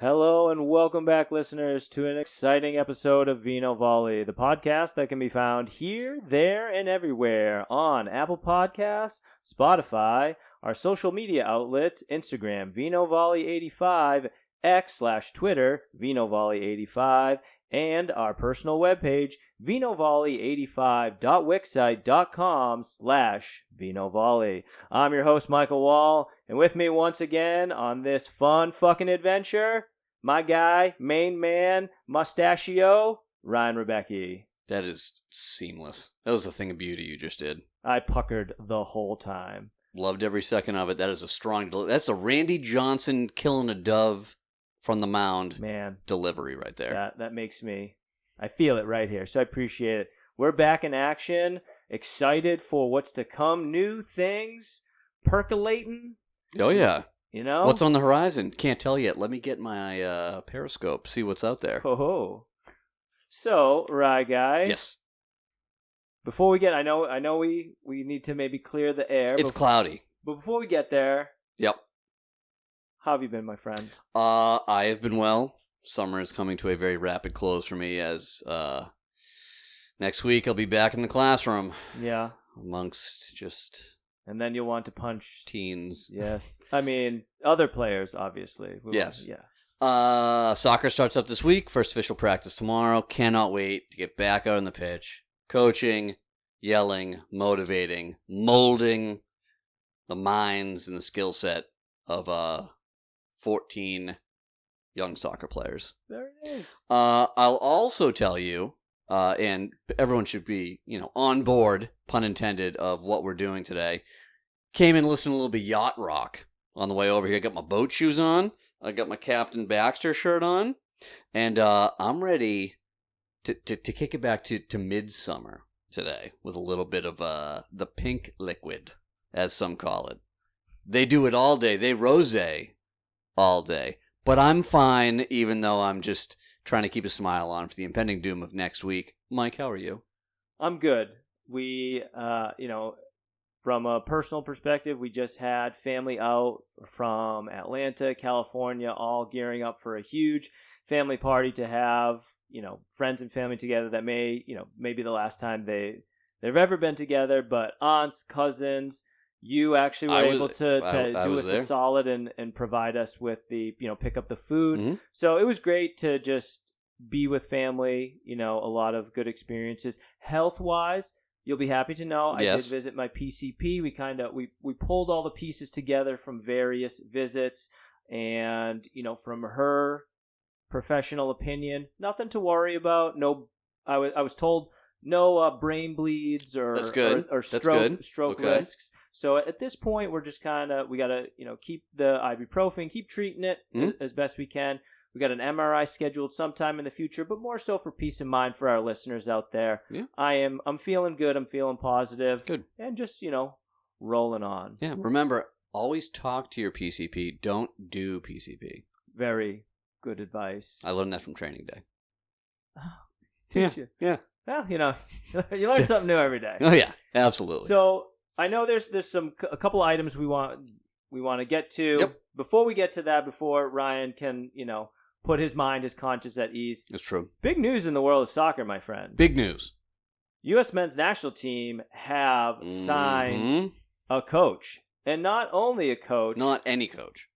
Hello and welcome back, listeners, to an exciting episode of Vino Volley, the podcast that can be found here, there, and everywhere on Apple Podcasts, Spotify, our social media outlets, Instagram, Vino Volley 85, X/Twitter, Vino Volley 85, and our personal webpage, vinovolley85.wixsite.com/vinovolley. I'm your host, Michael Wall, and with me once again on this fun fucking adventure, my guy, main man, mustachio, Ryan Rebecki. That is seamless. That was a thing of beauty you just did. I puckered the whole time. Loved every second of it. That is a strong that's a Randy Johnson killing a dove from the mound delivery right there. That makes me, I feel it right here, so I appreciate it. We're back in action, excited for what's to come, new things percolating. Oh, yeah. You know? What's on the horizon? Can't tell yet. Let me get my Periscope, see what's out there. Oh. So, Rye Guy. Yes. Before we get, I know we need to maybe clear the air. It's cloudy. But before we get there. Yep. How have you been, my friend? I have been well. Summer is coming to a very rapid close for me as next week I'll be back in the classroom. Yeah. Amongst just... And then you'll want to punch... teens. Yes. I mean, other players, obviously. Yes. Yeah. Soccer starts up this week. First official practice tomorrow. Cannot wait to get back out on the pitch. Coaching, yelling, motivating, molding the minds and the skill set of 14 young soccer players. Very nice. I'll also tell you, and everyone should be, on board, pun intended, of what we're doing today. Came in listening to a little bit Yacht Rock on the way over here. I got my boat shoes on. I got my Captain Baxter shirt on. And I'm ready to kick it back to midsummer today with a little bit of the pink liquid, as some call it. They do it all day. They rosé all day. But I'm fine, even though I'm just trying to keep a smile on for the impending doom of next week. Mike, how are you? I'm good. We, from a personal perspective, we just had family out from Atlanta, California, all gearing up for a huge family party to have, friends and family together that may be the last time they've ever been together, but aunts, cousins, you actually were able to do us a solid and provide us with the, pick up the food. Mm-hmm. So it was great to just be with family, a lot of good experiences. Health-wise, you'll be happy to know I did visit my PCP. We pulled all the pieces together from various visits, and, from her professional opinion, nothing to worry about. No, I was told no brain bleeds or stroke risks. So at this point, we're just we got to, keep the ibuprofen, keep treating it as best we can. We got an MRI scheduled sometime in the future, but more so for peace of mind for our listeners out there. Yeah. I'm feeling good. I'm feeling positive. Good. And just, rolling on. Yeah. Remember, always talk to your PCP. Don't do PCP. Very good advice. I learned that from training day. Teach you. Yeah. Well, you learn something new every day. Oh yeah, absolutely. So I know there's a couple items we want to get to. Yep. Before we get to that, before Ryan can put his mind, his conscience at ease. It's true. Big news in the world of soccer, my friend. Big news. U.S. men's national team have signed a coach, and not only a coach, not any coach,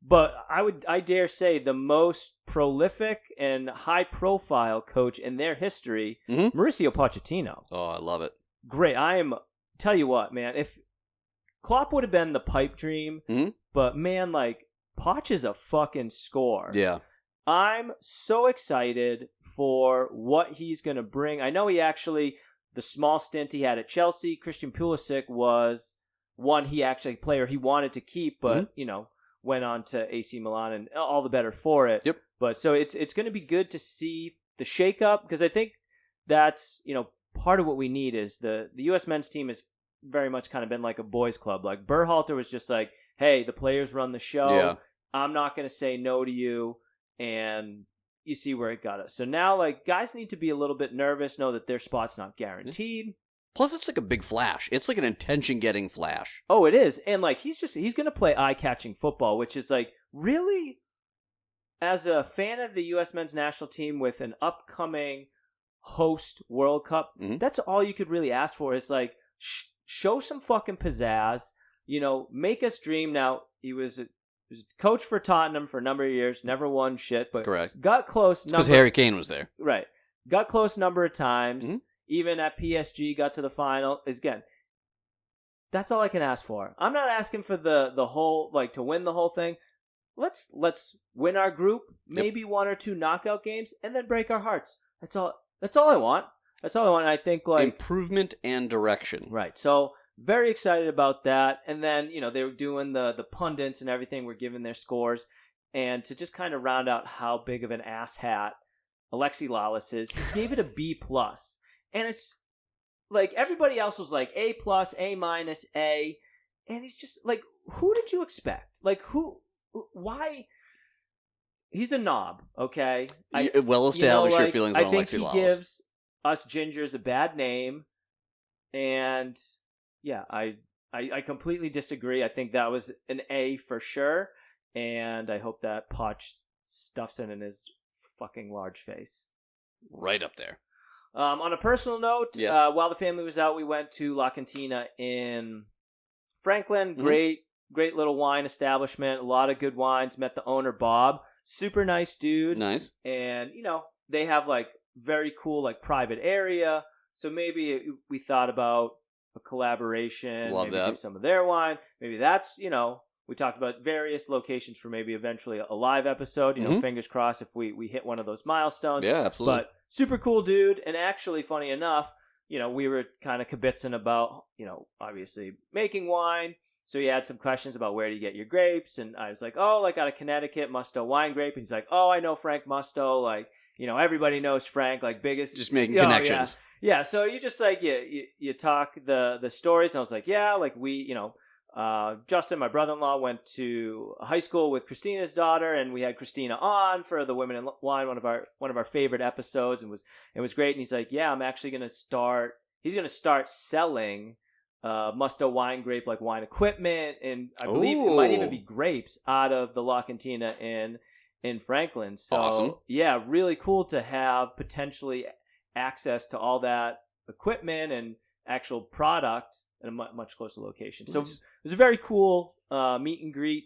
but I dare say the most prolific and high-profile coach in their history, Mauricio Pochettino. Oh, I love it. Great. Tell you what, man, if Klopp would have been the pipe dream, but man, Poch is a fucking score. Yeah. I'm so excited for what he's going to bring. I know the small stint he had at Chelsea, Christian Pulisic was one player he wanted to keep, but, went on to AC Milan and all the better for it. Yep. But so it's going to be good to see the shakeup, because I think that's, part of what we need is the U.S. men's team has very much kind of been like a boys club. Like Berhalter was just like, hey, the players run the show. Yeah. I'm not going to say no to you. And you see where it got us. So now, guys need to be a little bit nervous, know that their spot's not guaranteed. Plus, it's like a big flash. It's like an attention-getting flash. Oh, it is. And, he's going to play eye-catching football, which is, really? as a fan of the U.S. men's national team with an upcoming host World Cup, that's all you could really ask for is like show some fucking pizzazz. Make us dream. Now, he was coach for Tottenham for a number of years, never won shit, but correct. Got close. Because Harry Kane was there. Right. Got close a number of times. Even at PSG, got to the final. Again, that's all I can ask for. I'm not asking for the whole, like, to win the whole thing. Let's win our group, maybe one or two knockout games, and then break our hearts. That's all I want. That's all I want. And I think, like, improvement and direction. Right. So very excited about that. And then, they were doing the pundits and everything were giving their scores. And to just kind of round out how big of an asshat Alexi Lalas is, he gave it a B+. And it's like everybody else was like A+, A-, A. And he's just like, who did you expect? Like, why? He's a knob, okay? Well established your feelings on Alexi Lalas. I think he gives us Gingers a bad name. And yeah, I completely disagree. I think that was an A for sure. And I hope that Poch stuffs it in his fucking large face. Right up there. On a personal note, yes. While the family was out, we went to La Cantina in Franklin. Great little wine establishment. A lot of good wines. Met the owner, Bob. Super nice dude. Nice. And, they have, like, very cool, like, private area. So maybe we thought about a collaboration. Love maybe that. do some of their wine. Maybe that's, we talked about various locations for maybe eventually a live episode. Fingers crossed if we hit one of those milestones. Yeah, absolutely. But super cool dude. And actually, funny enough, we were kind of kibitzing about, obviously making wine. So he had some questions about where do you get your grapes. And I was like, out of Connecticut, Musto wine grape. And he's like, I know Frank Musto. Like, everybody knows Frank, like biggest. Just making connections. Yeah. So you just like, you talk the stories. And I was like, yeah, like we, Justin, my brother-in-law, went to high school with Christina's daughter, and we had Christina on for the Women in Wine, one of our favorite episodes, and it was great. And he's like, yeah, I'm actually going to start. He's going to start selling Musto wine grape, like wine equipment, and I believe it might even be grapes out of the La Cantina in Franklin. So awesome. Yeah, really cool to have potentially access to all that equipment and actual product in a much closer location. Nice. So it was a very cool meet and greet.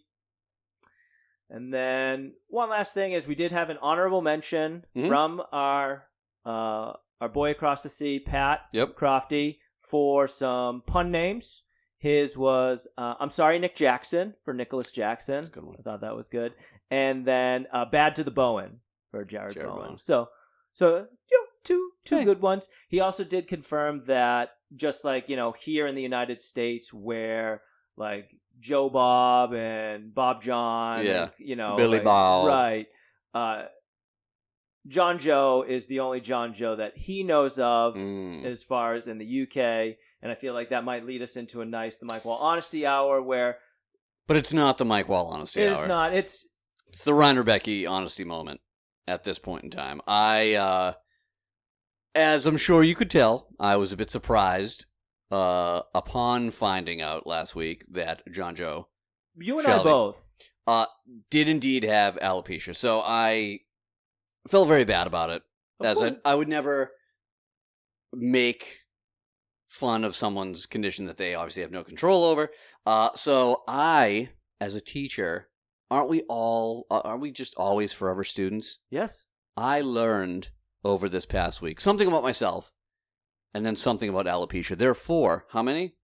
And then one last thing is we did have an honorable mention from our boy across the sea, Pat Crofty, for some pun names. His was I'm sorry, Nick Jackson, for Nicholas Jackson. Good one. I thought that was good. And then Bad to the Bowen for Jared Bowen. So two good ones. He also did confirm that just like, here in the United States where like Joe Bob and Bob John, and, Billy Bob. Right. John Joe is the only John Joe that he knows of as far as in the UK. And I feel like that might lead us into the Mike Wall Honesty Hour where... But it's not the Mike Wall Honesty Hour. It is not. It's the Reiner Becky honesty moment at this point in time. As I'm sure you could tell, I was a bit surprised upon finding out last week that John Joe... You and I both. Did indeed have alopecia. So I felt very bad about it. I would never make fun of someone's condition that they obviously have no control over. So I, as a teacher, aren't we just always forever students? Yes. I learned over this past week something about myself and then something about alopecia. There are 4. How many?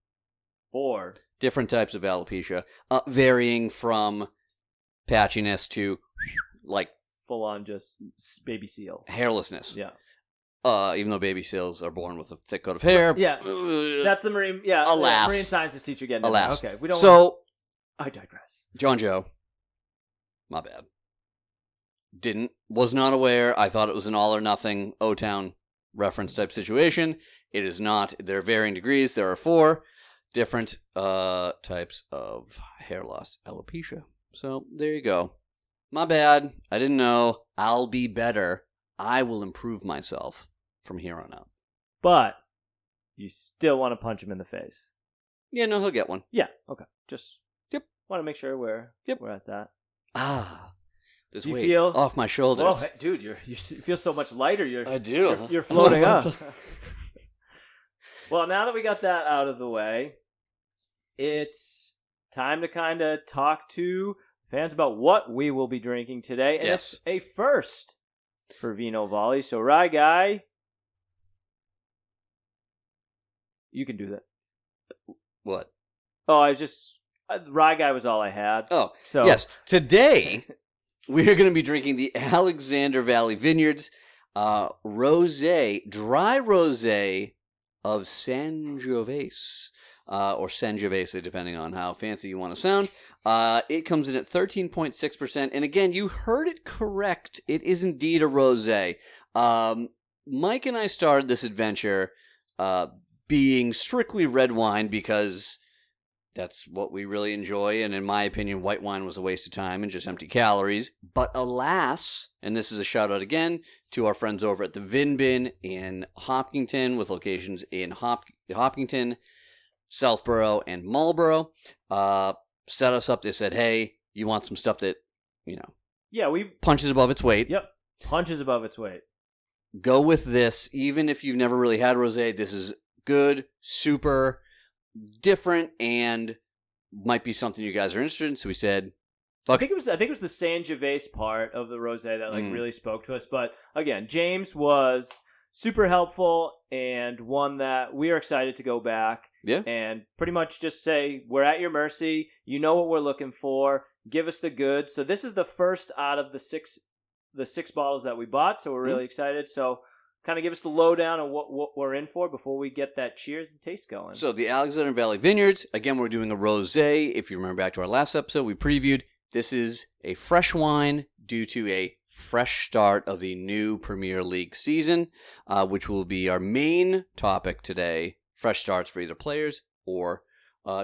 4. Different types of alopecia, varying from patchiness to like full on just baby seal hairlessness. Yeah. Even though baby seals are born with a thick coat of hair. Yeah. That's the marine. Yeah. Alas. Marine sciences teacher getting alas. Okay. We don't. So. I digress. John Joe. My bad. Was not aware. I thought it was an all or nothing O-Town reference type situation. It is not. There are varying degrees. There are 4 different types of hair loss, alopecia. So there you go. My bad. I didn't know. I'll be better. I will improve myself from here on out. But you still want to punch him in the face. Yeah, no, he'll get one. Yeah, okay. Just want to make sure we're at that. this Do you weight feel off my shoulders. Whoa, dude, you feel so much lighter. I do. You're floating up. Well, now that we got that out of the way, it's time to kind of talk to fans about what we will be drinking today. And Yes. it's a first for Vino Volley. So, Rye Guy, you can do that. What? Oh, I was just... Rye Guy was all I had. Oh, so yes. Today, we are going to be drinking the Alexander Valley Vineyards rosé, dry rosé of Sangiovese, or Sangiovese, depending on how fancy you want to sound. It comes in at 13.6%, and again, you heard it correct. It is indeed a rosé. Mike and I started this adventure being strictly red wine because that's what we really enjoy, and in my opinion, white wine was a waste of time and just empty calories. But alas, and this is a shout out again to our friends over at the Vin Bin in Hopkinton, with locations in Hopkinton, Southborough, and Marlborough, set us up. They said, hey, you want some stuff that, we punches above its weight? Yep, punches above its weight. Go with this. Even if you've never really had rosé, this is good, super different, and might be something you guys are interested in. So we said, I think it was the Sangiovese part of the rosé that really spoke to us. But again, James was super helpful and one that we are excited to go back and pretty much just say, we're at your mercy. You know what we're looking for. Give us the goods. So this is the first out of the six bottles that we bought. So we're really excited. So kind of give us the lowdown on what we're in for before we get that cheers and taste going. So the Alexander Valley Vineyards, again, we're doing a rosé. If you remember back to our last episode, we previewed. This is a fresh wine due to a fresh start of the new Premier League season, which will be our main topic today. Fresh starts for either players or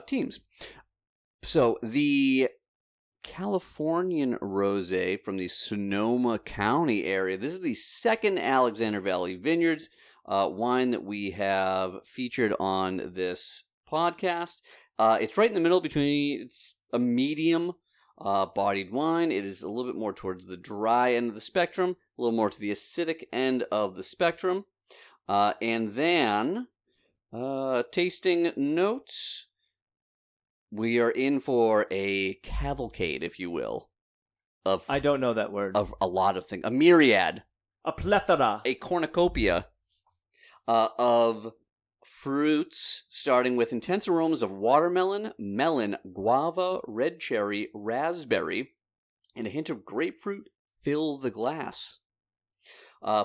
teams. So the Californian rosé from the Sonoma County area. This is the second Alexander Valley Vineyards wine that we have featured on this podcast. It's right in the middle between, it's a medium bodied wine. It is a little bit more towards the dry end of the spectrum, a little more to the acidic end of the spectrum. And then, tasting notes. We are in for a cavalcade, if you will, of I don't know that word. Of a lot of things, a myriad, a plethora, a cornucopia of fruits, starting with intense aromas of watermelon, melon, guava, red cherry, raspberry, and a hint of grapefruit fill the glass.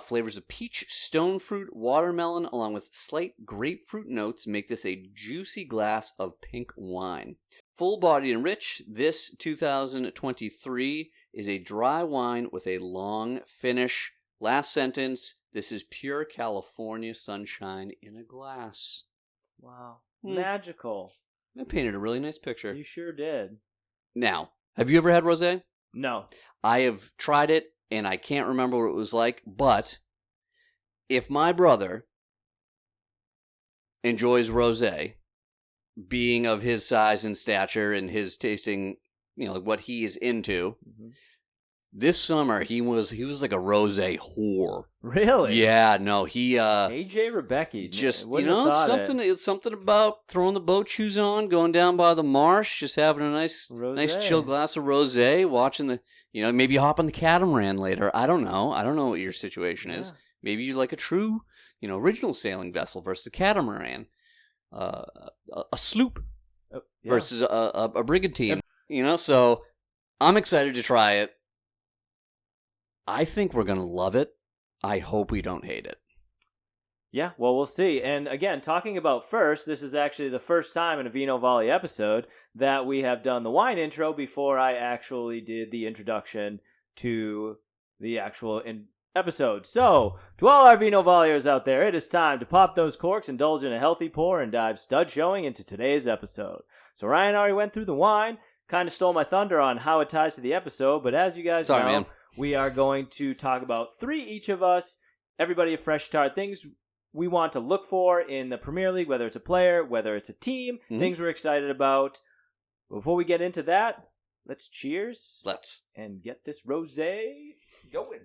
Flavors of peach, stone fruit, watermelon, along with slight grapefruit notes make this a juicy glass of pink wine. Full-bodied and rich, this 2023 is a dry wine with a long finish. Last sentence, this is pure California sunshine in a glass. Wow. Magical. I painted a really nice picture. You sure did. Now, have you ever had rosé? No. I have tried it. And I can't remember what it was like, but if my brother enjoys rosé, being of his size and stature and his tasting, what he is into, this summer he was like a rosé whore. Really? Yeah, no, he AJ Rebecca. Just something about throwing the boat shoes on, going down by the marsh, just having a nice chill glass of rosé, watching the maybe hop on the catamaran later. I don't know what your situation is. Maybe you like a true, original sailing vessel versus a catamaran, a sloop versus a brigantine. So I'm excited to try it. I think we're gonna love it. I hope we don't hate it. Yeah, well, we'll see. And again, talking about first, this is actually the first time in a Vino Volley episode that we have done the wine intro before I actually did the introduction to the actual episode. So, to all our Vino Volleyers out there, it is time to pop those corks, indulge in a healthy pour, and dive stud showing into today's episode. So Ryan already went through the wine, kind of stole my thunder on how it ties to the episode, but as you guys know, man. We are going to talk about 3 each of us, everybody a fresh start, things we want to look for in the Premier League, whether it's a player, whether it's a team, things we're excited about. Before we get into that, let's cheers. Let's. And get this rosé going.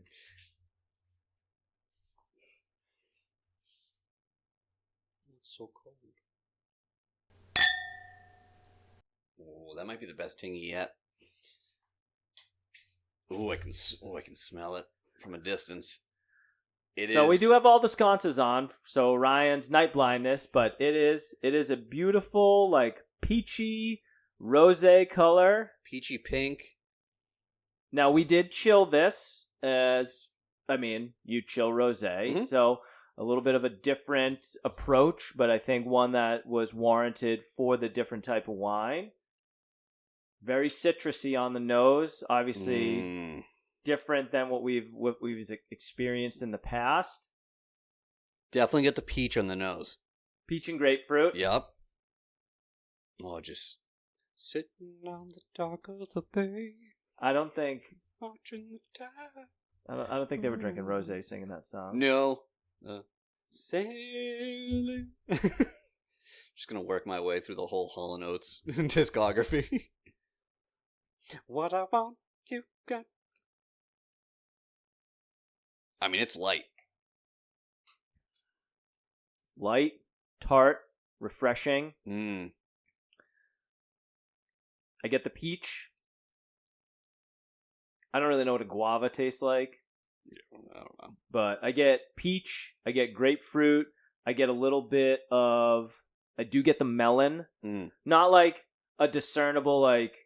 It's so cold. Oh, that might be the best tingy yet. Oh, I can smell it from a distance. We do have all the sconces on, so Ryan's night blindness, but it is a beautiful, like, peachy rosé color. Peachy pink. Now, we did chill this you chill rosé, so a little bit of a different approach, but I think one that was warranted for the different type of wine. Very citrusy on the nose, obviously different than what we've experienced in the past. Definitely get the peach on the nose. Peach and grapefruit. Yep. Oh, just sitting on the dock of the bay. I don't think watching the tide. I don't think they were drinking rosé singing that song. No. Sailing. Just gonna work my way through the whole Hall & Oates discography. What I want, you got. I mean, it's light. Light, tart, refreshing. I get the peach. I don't really know what a guava tastes like. Yeah, I don't know. But I get peach. I get grapefruit. I get a little bit of... I do get the melon. Not like a discernible, like...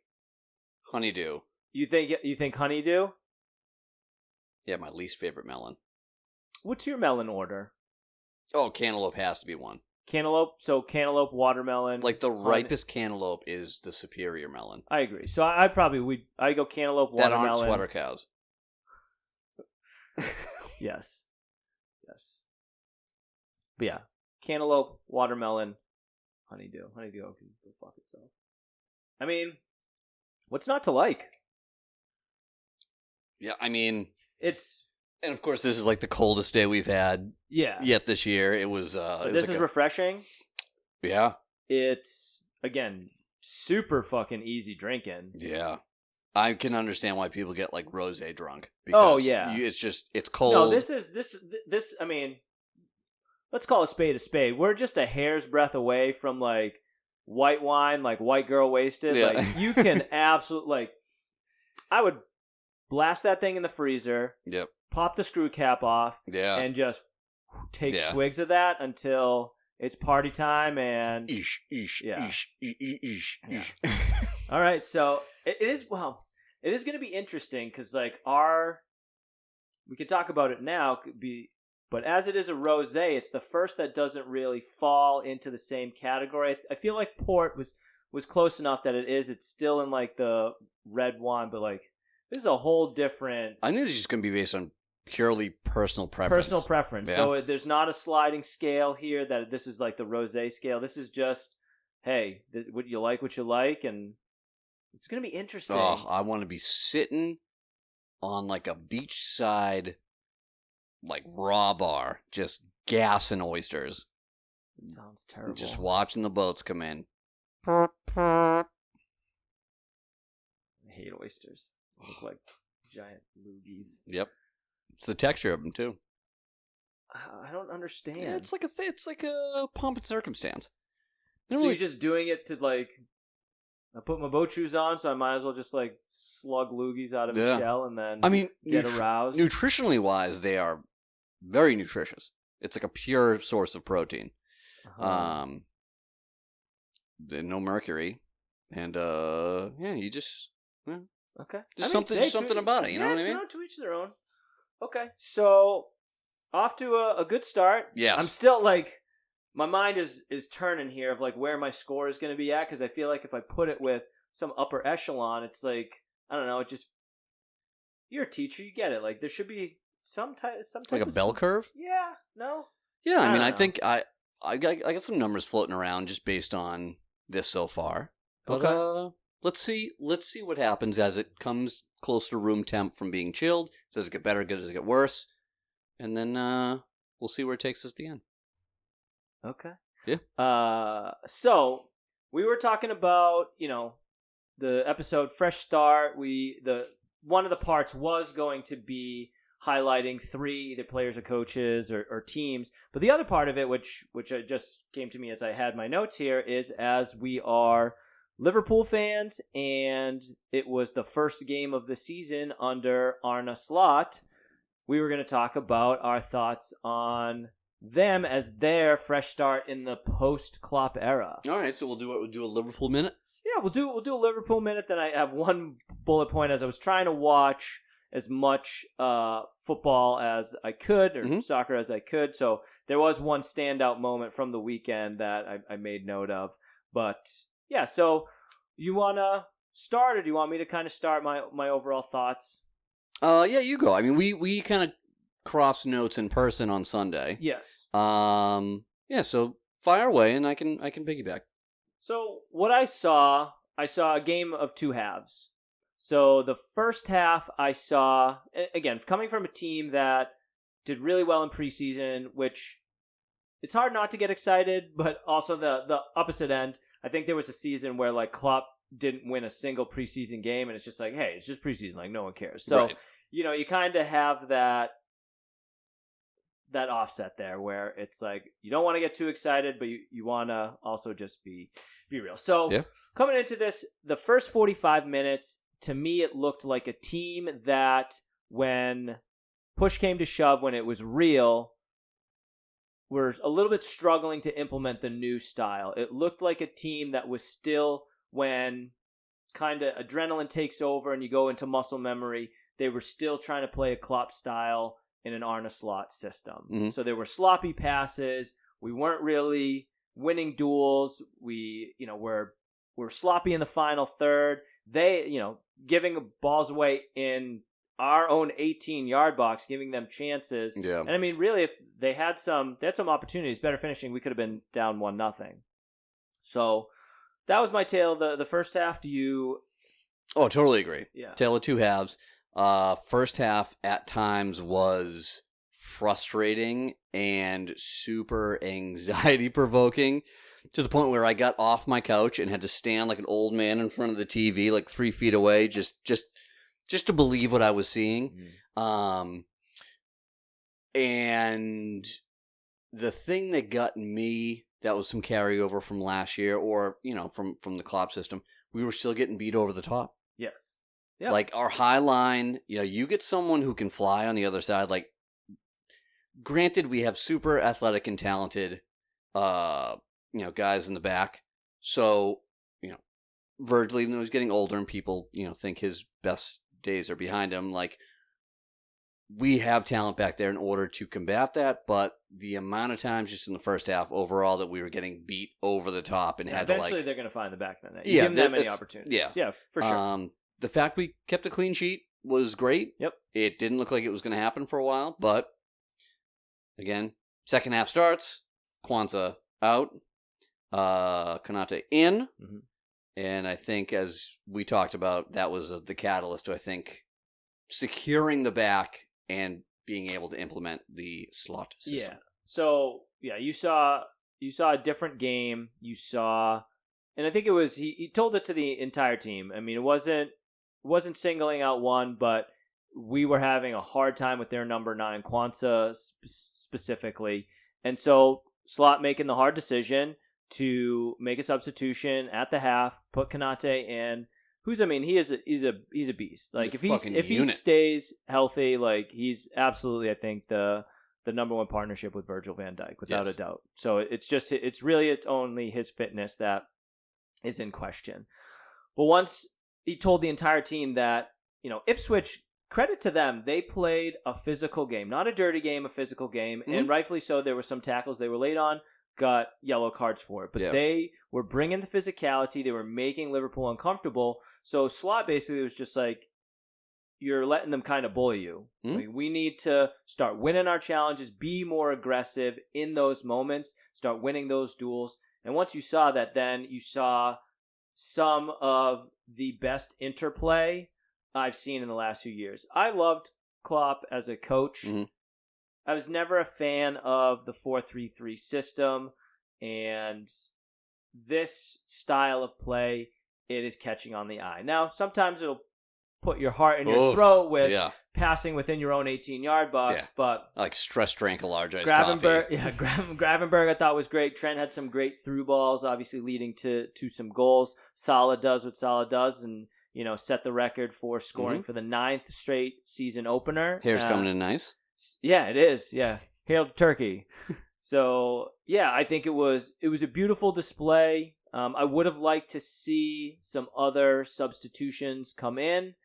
Honeydew. You think honeydew? Yeah, my least favorite melon. What's your melon order? Oh, cantaloupe has to be one. Cantaloupe, watermelon. Like the ripest cantaloupe is the superior melon. I agree. So I go cantaloupe, watermelon. That aren't sweater cows. Yes. But yeah, cantaloupe, watermelon, honeydew. Honeydew can go fuck itself. I mean, what's not to like? Yeah, I mean, it's... And of course, this is like the coldest day we've had yet this year. It was... this is refreshing. Yeah. It's, again, super fucking easy drinking. Yeah. I can understand why people get, like, rosé drunk. Because it's cold. No, this, I mean, let's call a spade a spade. We're just a hair's breadth away from, like, white wine, like white girl wasted. Yeah. Like, you can absolutely, like, I would blast that thing in the freezer. Yep. Pop the screw cap off. Yeah. And just take swigs of that until it's party time and... All right, so it is going to be interesting because, like, we could talk about it now, but as it is a rosé, it's the first that doesn't really fall into the same category. I feel like port was close enough that it's still in, like, the red wine, but, like, this is a whole different... I think this is just going to be based on purely personal preference. Yeah. So there's not a sliding scale here that this is like the rosé scale. This is just, hey, what you like, and it's going to be interesting. Oh, I want to be sitting on like a beachside, like raw bar, just gassing oysters. It sounds terrible. Just watching the boats come in. I hate oysters. They look like giant loogies. Yep. It's the texture of them too. I don't understand. Yeah, it's like a pomp and circumstance. So you're just doing it to, like, I put my boat shoes on, so I might as well just, like, slug loogies out of a shell and then get aroused. Nutritionally wise, they are very nutritious. It's like a pure source of protein. No mercury, and you just okay. Just something about it. You know what I mean? To each their own. Okay, so off to a good start. Yes. I'm still, like, my mind is turning here of, like, where my score is going to be at, because I feel like if I put it with some upper echelon, it's like, I don't know, it just, you're a teacher, you get it. Like, there should be some type like a bell curve? Yeah, no? Yeah, I mean, I think I got some numbers floating around just based on this so far. But, okay. Let's see what happens as it comes closer to room temp from being chilled. Does it get better? Does it get worse? And then we'll see where it takes us at the end. Okay. Yeah. So we were talking about, the episode Fresh Start. One of the parts was going to be highlighting 3 either players or coaches or teams, but the other part of it, which just came to me as I had my notes here, is as we are Liverpool fans, and it was the first game of the season under Arne Slot, we were going to talk about our thoughts on them as their fresh start in the post-Klopp era. All right, so we'll do a Liverpool minute. Yeah, we'll do a Liverpool minute. Then I have one bullet point as I was trying to watch as much football as I could, or soccer as I could. So there was one standout moment from the weekend that I made note of. But yeah, so you want to start, or do you want me to kind of start my overall thoughts? Yeah, you go. I mean, we kind of cross notes in person on Sunday. Yes. Yeah, so fire away, and I can piggyback. So what I saw a game of 2 halves. So the first half I saw, again, coming from a team that did really well in preseason, which it's hard not to get excited, but also the opposite end. I think there was a season where like Klopp didn't win a single preseason game, and it's just like, hey, it's just preseason, like no one cares. So, right. You kind of have that offset there where it's like you don't want to get too excited, but you want to also just be real. So yeah. Coming into this, the first 45 minutes, to me, it looked like a team that when push came to shove, when it was real, were a little bit struggling to implement the new style. It looked like a team that was still, when kind of adrenaline takes over and you go into muscle memory, they were still trying to play a Klopp style in an Arne Slot system. Mm-hmm. So there were sloppy passes. We weren't really winning duels. We're sloppy in the final third. They, giving balls away in our own 18-yard box, giving them chances. Yeah. And I mean, really, if they had some opportunities, better finishing, we could have been down 1-0. So that was my tale. The first half. Do you? Oh, totally agree. Yeah. Tale of 2 halves. First half at times was frustrating and super anxiety provoking, to the point where I got off my couch and had to stand like an old man in front of the TV, like 3 feet away, just to believe what I was seeing. Mm. And the thing that got me, that was some carryover from last year, or from the Klopp system, we were still getting beat over the top. Yes. Yeah. Like our high line, you get someone who can fly on the other side. Like, granted, we have super athletic and talented, guys in the back. So, Virgil, even though he's getting older and people, think his best days are behind him, like, we have talent back there in order to combat that. But the amount of times just in the first half overall that we were getting beat over the top and had eventually to, they're going to find the back of the net. You give them any opportunities. Yeah, for sure. The fact we kept a clean sheet was great. Yep. It didn't look like it was going to happen for a while, but again, second half starts, Quansah out, Konate in, mm-hmm. And I think, as we talked about, that was the catalyst to, I think, securing the back and being able to implement the slot system. Yeah. So, you saw a different game. You saw, and I think it was, he told it to the entire team. I mean, it wasn't singling out one, but we were having a hard time with their number 9, Quansah specifically. And so Slot making the hard decision to make a substitution at the half, put Konate in, he's a beast. Like, if he stays healthy, like, he's absolutely, I think, the number 1 partnership with Virgil van Dijk, without a doubt. So it's only his fitness that is in question. But once he told the entire team that, Ipswich, credit to them, they played a physical game, not a dirty game, a physical game, mm-hmm. And rightfully so. There were some tackles they were late on, got yellow cards for it, but they were bringing the physicality. They were making Liverpool uncomfortable. So Slot basically was just like, you're letting them kind of bully you. Mm-hmm. Like, we need to start winning our challenges, be more aggressive in those moments, start winning those duels. And once you saw that, then you saw some of the best interplay I've seen in the last few years. I loved Klopp as a coach. Mm-hmm. I was never a fan of the 4-3-3 system, and this style of play it is catching on the eye. Now, sometimes it'll put your heart in your throat with passing within your own 18-yard box, but like stress drank a large iced Gravenberg, coffee. Gravenberg I thought was great. Trent had some great through balls, obviously leading to some goals. Salah does what Salah does, and set the record for scoring for the 9th straight season opener. Hair's coming in nice. Yeah, it is. Yeah, hail to Turkey. So I think it was a beautiful display. I would have liked to see some other substitutions come in.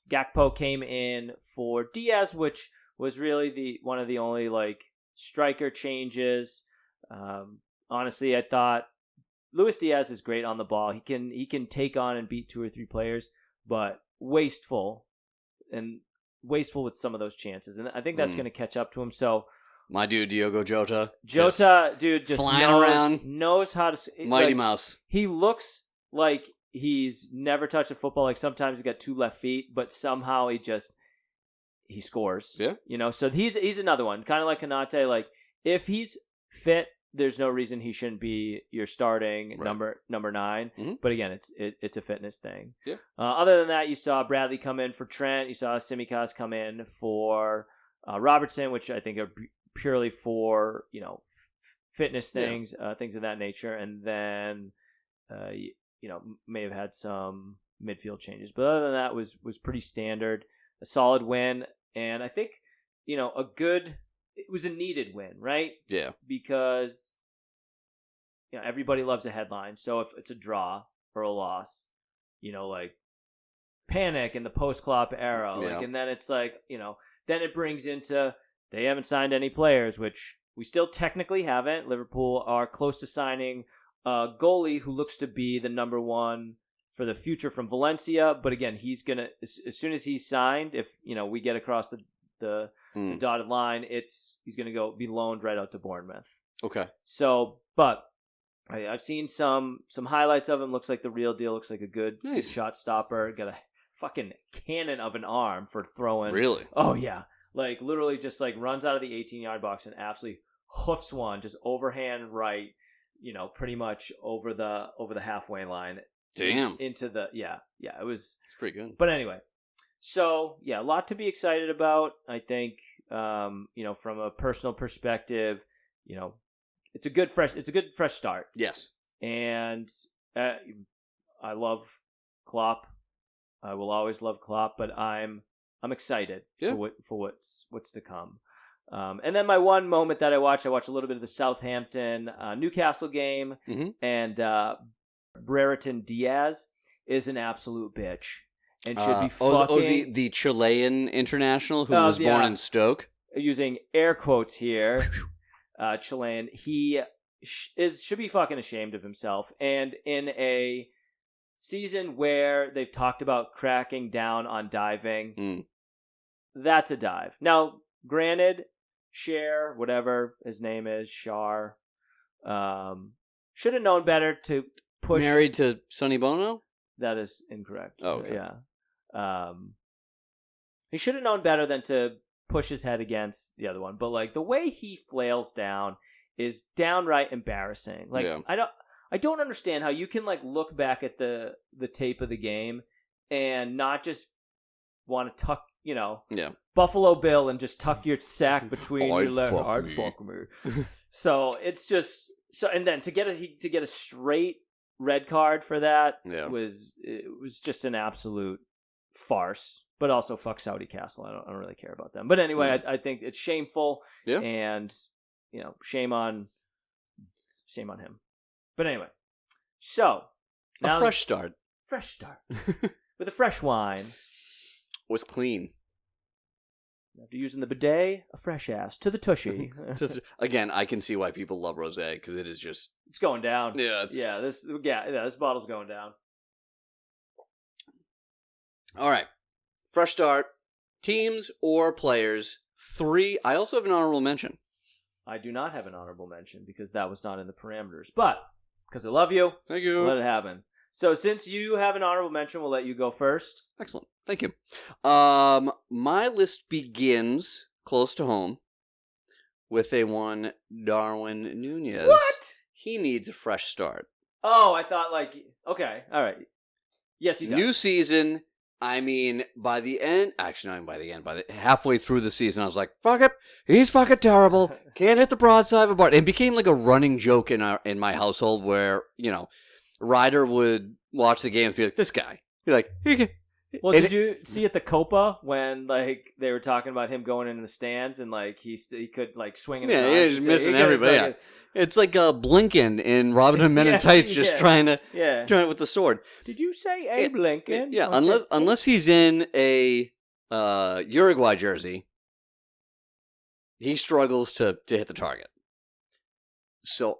Gakpo came in for Diaz, which was really one of the only striker changes. Honestly, I thought Luis Diaz is great on the ball. He can take on and beat 2 or 3 players, but wasteful with some of those chances, and I think that's going to catch up to him. So. My dude, Diogo Jota. Dude, just flying around. Knows how to... Mighty Mouse. He looks like he's never touched a football. Like, sometimes he's got 2 left feet, but somehow he scores. Yeah. So he's another one. Kind of like Konate. Like, if he's fit, there's no reason he shouldn't be your starting number 9. Mm-hmm. But again, it's a fitness thing. Yeah. Other than that, you saw Bradley come in for Trent. You saw Tsimikas come in for Robertson, which I think are purely for fitness things, things of that nature, and then may have had some midfield changes, but other than that was pretty standard. A solid win, and I think it was a needed win, right? Yeah, because everybody loves a headline, so if it's a draw or a loss, panic in the post-Klopp era, and then it's then it brings into. They haven't signed any players, which we still technically haven't. Liverpool are close to signing a goalie who looks to be the number 1 for the future from Valencia. But again, he's going to, as soon as he's signed, if we get across the dotted line, he's going to be loaned right out to Bournemouth. Okay. So, but I've seen some highlights of him. Looks like the real deal. Looks like a good shot stopper. Got a fucking cannon of an arm for throwing. Really? Oh, yeah. Literally just runs out of the 18-yard box and absolutely hoofs one just overhand right, pretty much over the halfway line. Damn. Into the it was it's pretty good. But anyway, so a lot to be excited about. I think from a personal perspective, it's a good fresh start. Yes. And I love Klopp. I will always love Klopp, but I'm excited for what's to come. And then my one moment that I watched a little bit of the Southampton Newcastle game, and Brereton Diaz is an absolute bitch and should be fucking... the Chilean international who was born in Stoke? Using air quotes here, Chilean. He should be fucking ashamed of himself. And in a season where they've talked about cracking down on diving... That's a dive. Now, granted, Cher, whatever his name is, Shar, should have known better to push... Married to Sonny Bono? That is incorrect. Oh, okay. Yeah. He should have known better than to push his head against the other one. But, the way he flails down is downright embarrassing. I don't understand how you can, look back at the tape of the game and not just want to tuck, Buffalo Bill and just tuck your sack between your legs. I'd fuck me. So it's just and then to get a straight red card for that was just an absolute farce. But also fuck Saudi Castle. I don't really care about them. But anyway, I think it's shameful. Yeah. And shame on him. But anyway, so now, a fresh start with a fresh wine. Was clean. After using the bidet, a fresh ass to the tushy. Again, I can see why people love rosé because it is just it's going down. Yeah, this bottle's going down. All right, fresh start. Teams or players 3. I also have an honorable mention. I do not have an honorable mention because that was not in the parameters, but because I love you, thank you. Let it happen. So since you have an honorable mention, we'll let you go first. Excellent. Thank you. My list begins close to home with a one Darwin Nunez. What? He needs a fresh start. Oh, I thought okay, all right. Yes, he does. New season. I mean, by the end, actually not even by the end, halfway through the season, I was like, fuck it, he's fucking terrible, can't hit the broadside of a bar. It became like a running joke in my household where, Ryder would watch the games and be like, this guy. Be like, well, did you see at the Copa when they were talking about him going into the stands and he could swing in his arms? Yeah, he's missing everybody. Yeah. It's like Blinken in Robin Hood Men in Tights just trying with the sword. Did you say Abe Lincoln? Yeah, unless he's in a Uruguay jersey, he struggles to hit the target. So,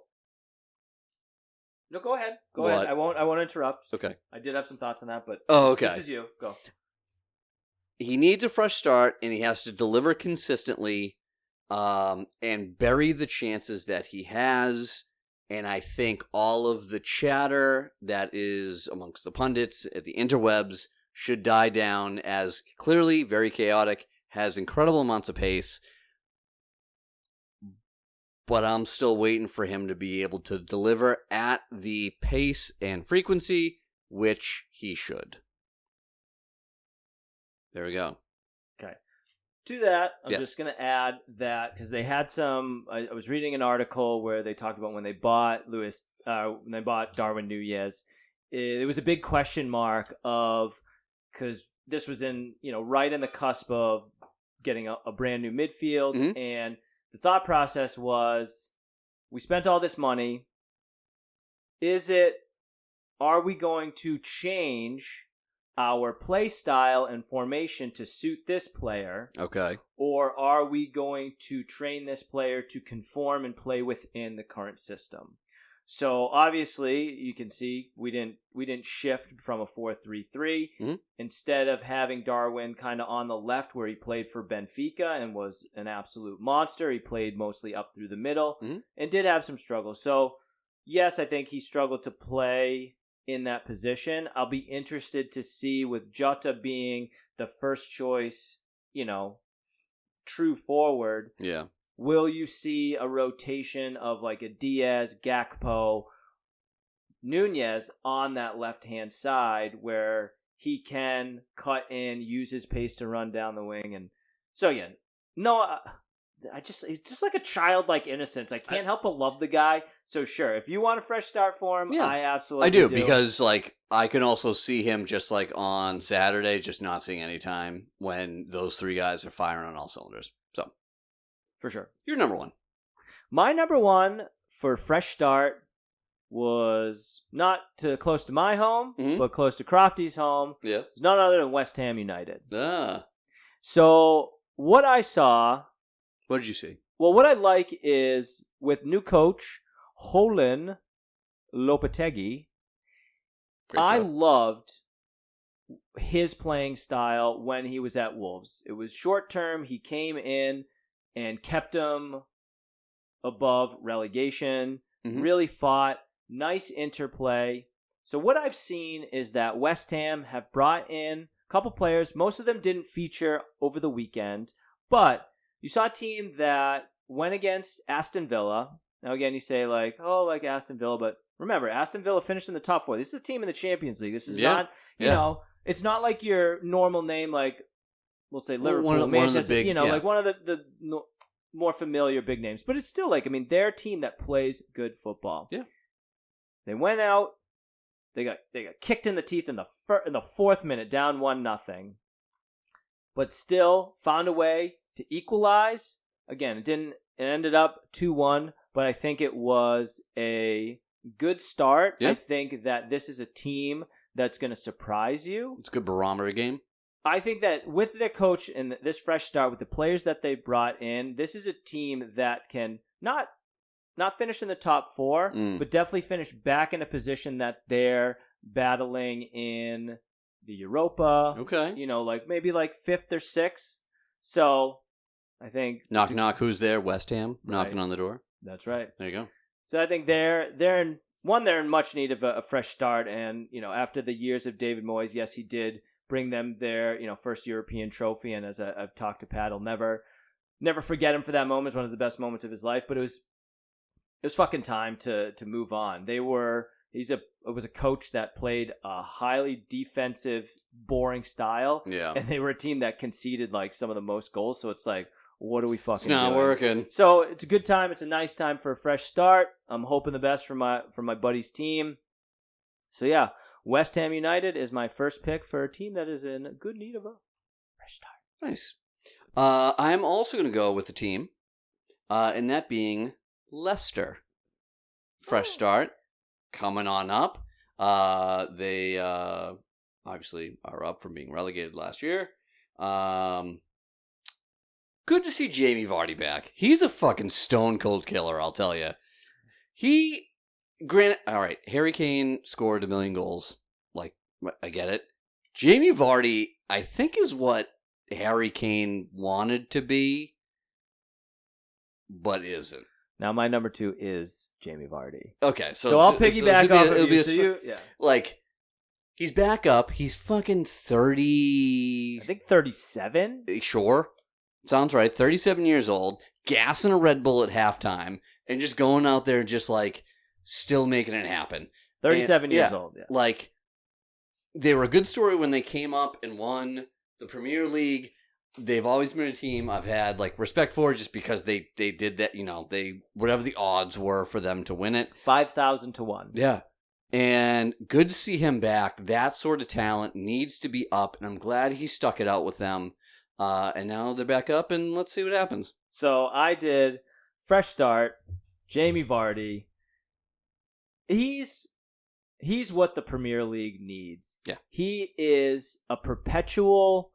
no, go ahead. Go ahead. I won't interrupt. Okay. I did have some thoughts on that, but okay. This is you. Go. He needs a fresh start, and he has to deliver consistently. And bury the chances that he has. And I think all of the chatter that is amongst the pundits at the interwebs should die down, as clearly very chaotic, has incredible amounts of pace. But I'm still waiting for him to be able to deliver at the pace and frequency which he should. There we go. Okay. To that, I'm just going to add that because they had I was reading an article where they talked about when they bought Darwin Núñez, it was a big question mark because this was right in the cusp of getting a brand new midfield, mm-hmm. and the thought process was, we spent all this money. Are we going to change our play style and formation to suit this player? Okay. Or are we going to train this player to conform and play within the current system? So obviously, you can see we didn't shift from a 4-3-3. Mm-hmm. Instead of having Darwin kind of on the left where he played for Benfica and was an absolute monster, he played mostly up through the middle, mm-hmm. and did have some struggles. So yes, I think he struggled to play in that position. I'll be interested to see, with Jota being the first choice, true forward. Yeah. Will you see a rotation of a Diaz, Gakpo, Núñez on that left-hand side where he can cut in, use his pace to run down the wing? And so, yeah, no, it's just like a childlike innocence. I can't help but love the guy. So sure, if you want a fresh start for him, yeah, I absolutely do. Because I can also see him just on Saturday, just not seeing any time when those three guys are firing on all cylinders. So for sure, your number one. My number one for fresh start was not close to my home, mm-hmm. but close to Crofty's home. Yes, it's none other than West Ham United. Ah. So what I saw. What did you see? Well, what I like is with new coach Holden Lopetegui, I loved his playing style when he was at Wolves. It was short term. He came in and kept them above relegation, mm-hmm. really fought, nice interplay. So what I've seen is that West Ham have brought in a couple players. Most of them didn't feature over the weekend, but you saw a team that went against Aston Villa. Now, again, you say Aston Villa, but remember, Aston Villa finished in the top four. This is a team in the Champions League. This is not, it's not like your normal name, we'll say Liverpool, Manchester, one of the more familiar big names. But it's still they're a team that plays good football. Yeah. They went out. They got kicked in the teeth in the fourth minute, down 1-0, but still found a way to equalize. Again, it ended up 2-1, but I think it was a good start. Yeah. I think that this is a team that's going to surprise you. It's a good barometer game. I think that with their coach and this fresh start, with the players that they brought in, this is a team that can not finish in the top four, but definitely finish back in a position that they're battling in the Europa. Okay. Maybe fifth or sixth. So I think knock, who's there? West Ham knocking on the door. That's right. There you go. So I think they're in much need of a fresh start, and after the years of David Moyes, yes, he did bring them their first European trophy, and as I've talked to Pat, I'll never forget him for that moment. It's one of the best moments of his life, but it was fucking time to move on. They were was a coach that played a highly defensive, boring style. Yeah. And they were a team that conceded like some of the most goals. So it's like, what are we fucking doing? It's not working. So it's a good time. It's a nice time for a fresh start. I'm hoping the best for my buddy's team. So yeah, West Ham United is my first pick for a team that is in good need of a fresh start. Nice. I'm also going to go with the team, and that being Leicester. Fresh start, coming on up. They obviously are up from being relegated last year. Good to see Jamie Vardy back. He's a fucking stone cold killer, I'll tell you. All right, Harry Kane scored 1 million goals. Like, I get it. Jamie Vardy, I think, is what Harry Kane wanted to be, but isn't. Now, my number 2 is Jamie Vardy. Okay, so I'll piggyback off of you. Yeah. Like, he's back up. He's fucking 30... I think 37? Sure. Sounds right. 37 years old, gassing a Red Bull at halftime, and just going out there and just, like, still making it happen. 37 years old, yeah. Like, they were a good story when they came up and won the Premier League. They've always been a team I've had, like, respect for just because they did that, whatever the odds were for them to win it. 5,000 to 1. Yeah. And good to see him back. That sort of talent needs to be up, and I'm glad he stuck it out with them. And now they're back up, and let's see what happens. So I did fresh start, Jamie Vardy. He's what the Premier League needs. Yeah. He is a perpetual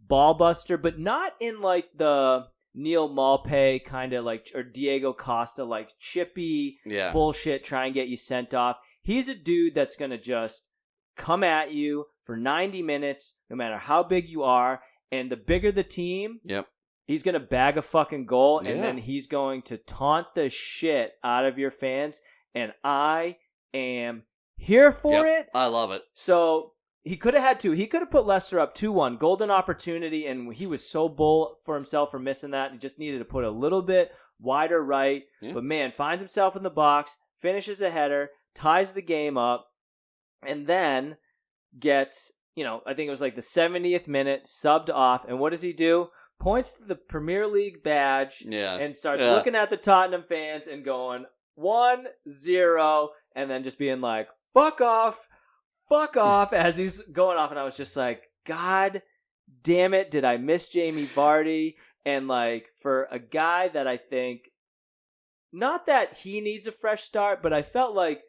ball buster, but not in like the Neil Maupay kind of like, or Diego Costa like chippy bullshit, try and get you sent off. He's a dude that's going to just come at you for 90 minutes, no matter how big you are. And the bigger the team, he's going to bag a fucking goal, and then he's going to taunt the shit out of your fans. And I am here for it. I love it. So he could have had 2. He could have put Leicester up 2-1. Golden opportunity, and he was so bull for himself for missing that. He just needed to put a little bit wider right. Yeah. But, man, finds himself in the box, finishes a header, ties the game up, and then gets... I think it was like the 70th minute, subbed off. And what does he do? Points to the Premier League badge and starts looking at the Tottenham fans and going 1-0, and then just being like, fuck off, as he's going off. And I was just like, God damn it, did I miss Jamie Vardy? And like, for a guy that I think, not that he needs a fresh start, but I felt like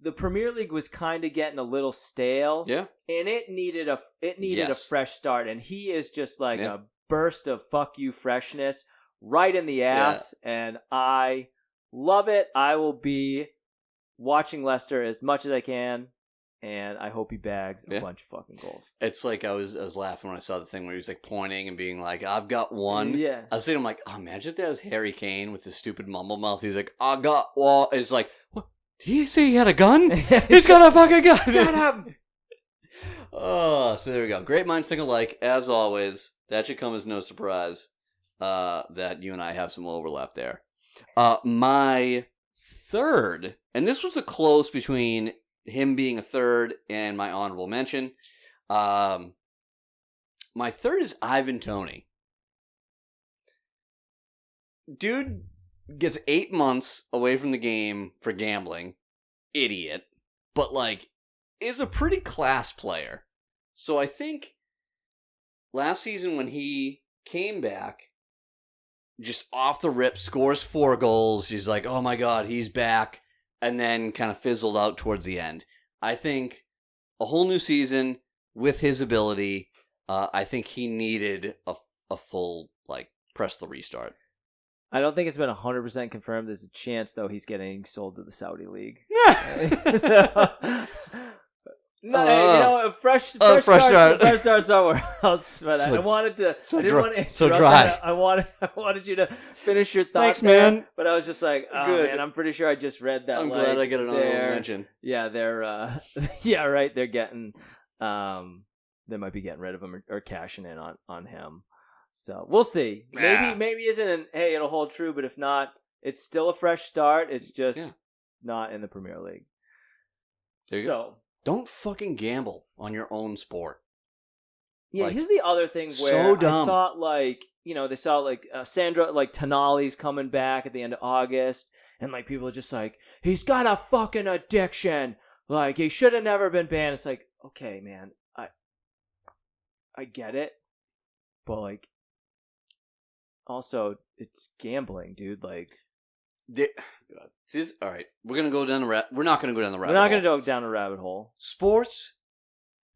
the Premier League was kind of getting a little stale. Yeah. And it needed a fresh start. And he is just like a burst of fuck you freshness right in the ass. Yeah. And I love it. I will be watching Leicester as much as I can. And I hope he bags a bunch of fucking goals. It's like I was laughing when I saw the thing where he was like pointing and being like, I've got one. Yeah. I was thinking, I'm like, oh, imagine if that was Harry Kane with his stupid mumble mouth. He was like, I got one. It's like, what? Did he say he had a gun? He's got a fucking gun. Got him. Oh, so there we go. Great minds think alike, as always. That should come as no surprise that you and I have some overlap there. My third, and this was a close between him being a third and my honorable mention. My third is Ivan Toney. Dude gets 8 months away from the game for gambling. Idiot. But, like, is a pretty class player. So I think last season when he came back, just off the rip, scores 4 goals. He's like, oh my God, he's back. And then kind of fizzled out towards the end. I think a whole new season with his ability, I think he needed a full, like, press the restart. I don't think it's been 100% confirmed. There's a chance, though, he's getting sold to the Saudi League. Fresh start somewhere else. But I wanted to. I didn't want to interrupt. So dry. I wanted you to finish your thoughts. Thanks, man. But I was just like, oh man, I'm pretty sure I just read that. I'm glad I get an honorable mention. Yeah, they're. Yeah, right. They're getting. They might be getting rid of him or cashing in on him. So we'll see. Maybe isn't hey, it'll hold true, but if not, it's still a fresh start. It's just not in the Premier League. So don't fucking gamble on your own sport. Yeah, here's the other thing where I thought, like, you know, they saw, like, Sandra, like, Tonali's coming back at the end of August, and, like, people are just like, he's got a fucking addiction. Like, he should have never been banned. It's like, okay, man, I get it, but, like, also, it's gambling, dude. Like, all right, we're gonna go down the we're not gonna go down the rabbit. We're not gonna go down a rabbit hole. Sports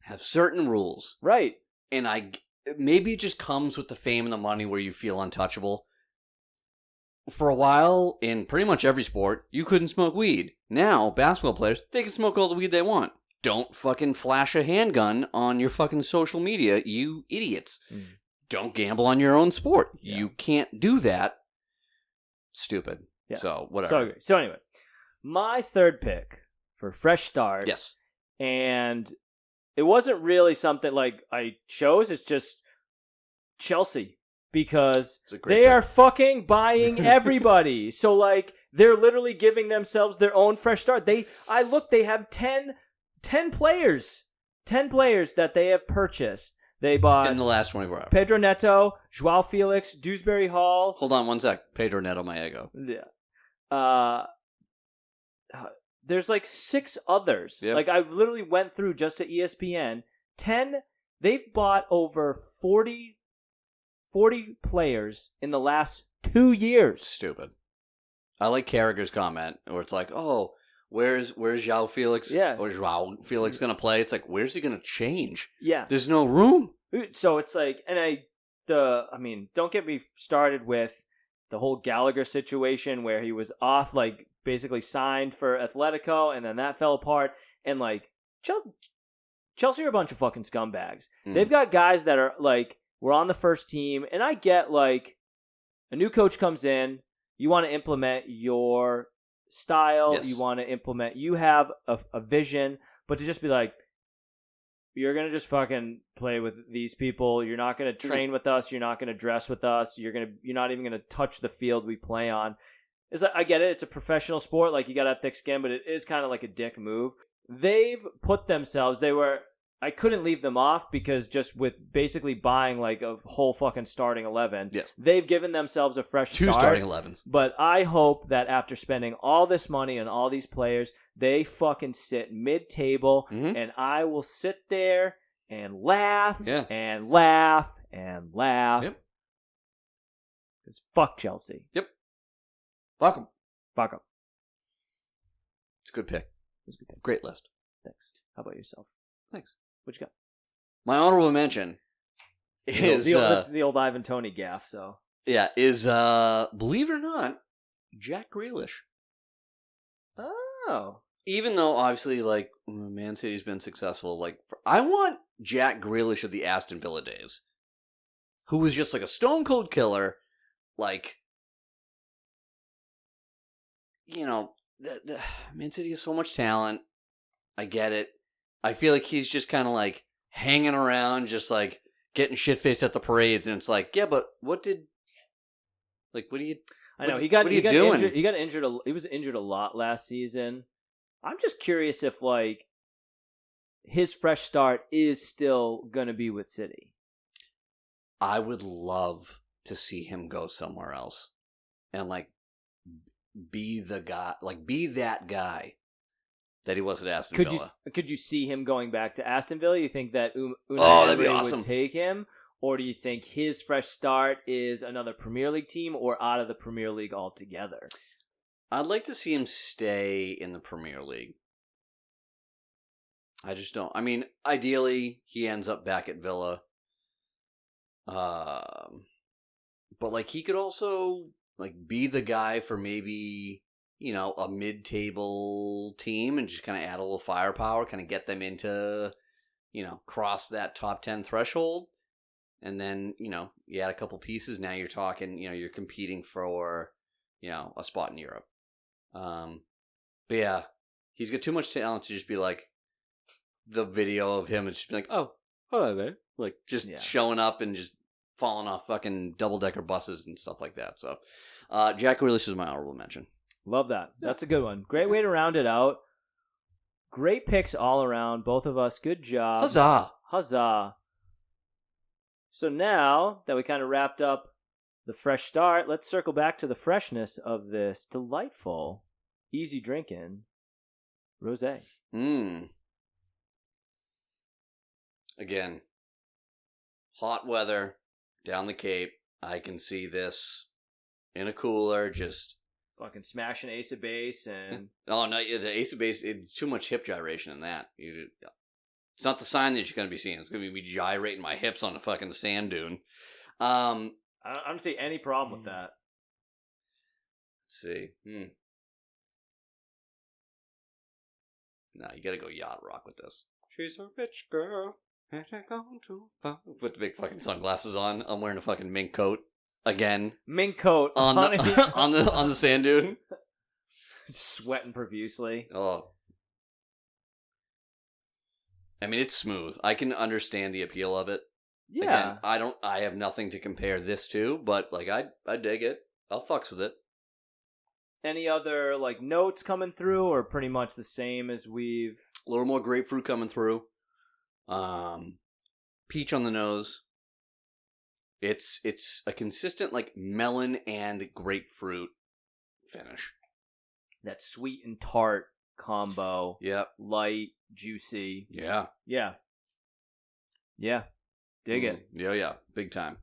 have certain rules, right? And maybe it just comes with the fame and the money where you feel untouchable. For a while, in pretty much every sport, you couldn't smoke weed. Now, basketball players, they can smoke all the weed they want. Don't fucking flash a handgun on your fucking social media, you idiots. Don't gamble on your own sport. Yeah. You can't do that. Stupid. Yes. So, whatever. So anyway, my third pick for fresh start. Yes. And it wasn't really something like I chose. It's just Chelsea. Because they are fucking buying everybody. So, like, they're literally giving themselves their own fresh start. They have 10 players. 10 players that they have purchased. They bought... in the last 24 hours. Pedro Neto, Joao Felix, Dewsbury Hall. Hold on one sec. Pedro Neto, my ego. Yeah. There's, like, 6 others. Yep. Like, I literally went through just to ESPN. 10... They've bought over 40 players in the last 2 years. Stupid. I like Carragher's comment where it's like, oh, where's Joao Felix? Yeah. Or Joao Felix going to play? It's like, where's he going to change? Yeah. There's no room. So it's like, and don't get me started with the whole Gallagher situation where he was off, like, basically signed for Atletico, and then that fell apart. And, like, Chelsea are a bunch of fucking scumbags. They've got guys that are, like, we're on the first team, and I get, like, a new coach comes in, you want to implement your style, yes. You have a vision, but to just be like, you're going to just fucking play with these people, you're not going to train with us, you're not going to dress with us, you're not even going to touch the field we play on. It's like, I get it, it's a professional sport, like, you got to have thick skin, but it is kind of like a dick move. They've put themselves, I couldn't leave them off because just with basically buying like a whole fucking starting 11, yes. They've given themselves a fresh start. 2 starting 11s. But I hope that after spending all this money on all these players, they fucking sit mid-table, and I will sit there and laugh and laugh and laugh. Yep. Because fuck Chelsea. Yep. Fuck them. Fuck them. It's a good pick. Great list. Thanks. How about yourself? Thanks. What you got? My honorable mention is... That's the old Ivan Toney gaff, so... Yeah, is, believe it or not, Jack Grealish. Oh. Even though, obviously, like, Man City's been successful, like, I want Jack Grealish of the Aston Villa days, who was just, like, a stone-cold killer, like, you know, the Man City has so much talent. I get it. I feel like he's just kind of like hanging around, just like getting shit-faced at the parades, and it's like, yeah, but what are you? I know he got injured. He got injured. He was injured a lot last season. I'm just curious if like his fresh start is still gonna be with City. I would love to see him go somewhere else and like be the guy, like be that guy that he was at Aston Villa. Could you see him going back to Aston Villa? You think that Unai Emery would take him? Or do you think his fresh start is another Premier League team or out of the Premier League altogether? I'd like to see him stay in the Premier League. I just don't. I mean, ideally, he ends up back at Villa. But, like, he could also, like, be the guy for maybe... you know, a mid-table team and just kind of add a little firepower, kind of get them into, you know, cross that top 10 threshold. And then, you know, you add a couple pieces. Now you're talking, you know, you're competing for, you know, a spot in Europe. But yeah, he's got too much talent to just be like, the video of him and just be like, oh, hello there. Like, just showing up and just falling off fucking double-decker buses and stuff like that. So, Jack Grealish is my honorable mention. Love that. That's a good one. Great way to round it out. great picks all around. Both of us, good job. Huzzah! Huzzah. So now that we kind of wrapped up the fresh start, let's circle back to the freshness of this delightful, easy drinking rosé. Again, hot weather down the Cape. I can see this in a cooler, just fucking smashing Ace of Base and oh no, the Ace of Base. It's too much hip gyration in that. It's not the sign that you're going to be seeing. It's going to be gyrating my hips on the fucking sand dune. I don't see any problem with that. Let's see. No, you got to go yacht rock with this. She's a rich girl. With the big fucking sunglasses on. I'm wearing a fucking mink coat again. Mink coat on the sand dune. Sweating profusely. Oh. I mean, it's smooth. I can understand the appeal of it. Yeah. Again, I have nothing to compare this to, but like I dig it. I'll fucks with it. Any other like notes coming through, or pretty much the same as we've? A little more grapefruit coming through. Peach on the nose. It's a consistent like melon and grapefruit finish. That sweet and tart combo. Yep. Light, juicy. Yeah. Yeah. Yeah. Dig it. Yeah. Big time.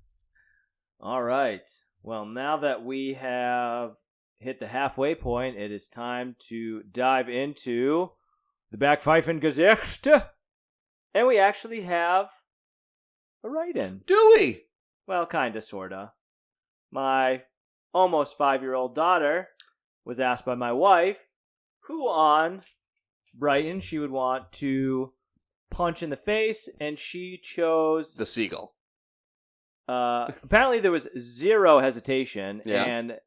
All right. Well, now that we have hit the halfway point, it is time to dive into the Backpfeifengesicht. And we actually have a write-in. Do we? Well, kinda, sorta. My almost 5-year-old daughter was asked by my wife who on Brighton she would want to punch in the face, and she chose the seagull. Apparently there was zero hesitation, yeah. And